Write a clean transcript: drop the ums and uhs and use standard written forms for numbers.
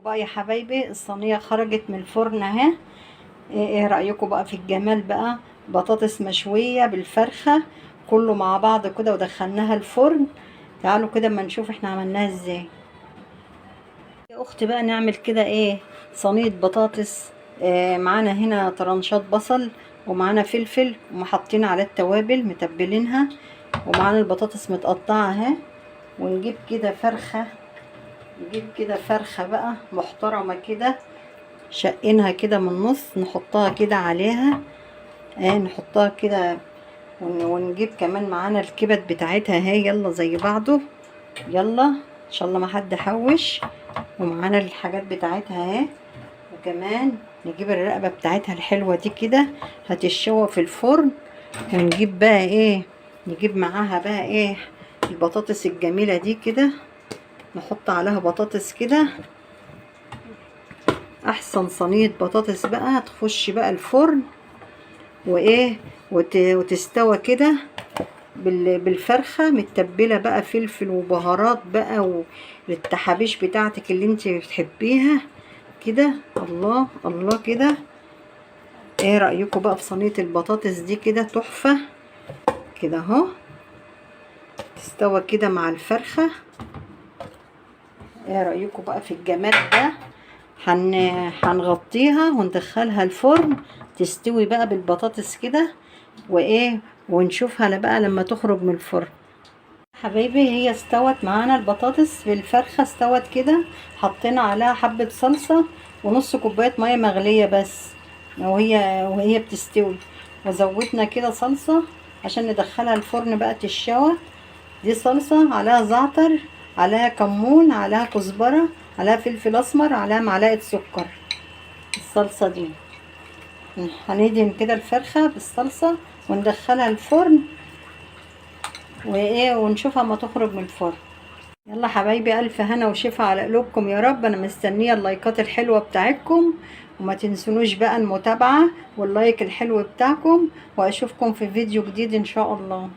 بقى يا حبايبي الصينيه خرجت من الفرن اهي. ايه رايكم بقى في الجمال بقى؟ بطاطس مشويه بالفرخه كله مع بعض كده ودخلناها الفرن. تعالوا كده اما نشوف احنا عملناها ازاي. يا اختي بقى نعمل كده ايه؟ صينيه بطاطس. معانا هنا طرنشات بصل ومعانا فلفل ومحطين على التوابل متبلينها، ومعانا البطاطس متقطعه اهي. ونجيب كده فرخه، نجيب كده فرخه بقى محترمه كده، شقينها كده من النص نحطها كده عليها. نحطها كده ونجيب كمان معانا الكبد بتاعتها اهي. يلا زي بعضه، يلا ان شاء الله ما حد حوش. ومعانا الحاجات بتاعتها اهي، وكمان نجيب الرقبه بتاعتها الحلوه دي كده هتشوى في الفرن. ونجيب بقى ايه؟ نجيب معاها بقى ايه؟ البطاطس الجميله دي كده، نحط عليها بطاطس كده. احسن صينيه بطاطس بقى تخش بقى الفرن وايه وتستوى كده بالفرخه متبله بقى فلفل وبهارات بقى والتحابيش بتاعتك اللي انت بتحبيها كده. الله الله كده. ايه رايكم بقى في صينيه البطاطس دي كده؟ تحفه كده اهو، تستوى كده مع الفرخه. ايه رايكم بقى في الجمال ده؟ هنغطيها وندخلها الفرن تستوي بقى بالبطاطس كده وايه، ونشوفها بقى لما تخرج من الفرن. حبايبي هي استوت معانا البطاطس بالفرخه، استوت كده. حطينا عليها حبه صلصه ونص كوبايه ميه مغليه بس وهي بتستوي، وزودنا كده صلصه عشان ندخلها الفرن بقى تتشوى. دي صلصه عليها زعتر، عليها كمون، عليها كزبره، عليها فلفل اسمر، عليها معلقه سكر. الصلصه دي هندهن كده الفرخه بالصلصه وندخلها الفرن وايه، ونشوفها ما تخرج من الفرن. يلا حبايبي الف هنا وشفا على قلوبكم يا رب. انا مستنيه اللايكات الحلوه بتاعتكم، وما تنسونوش بقى المتابعه واللايك الحلو بتاعكم، واشوفكم في فيديو جديد ان شاء الله.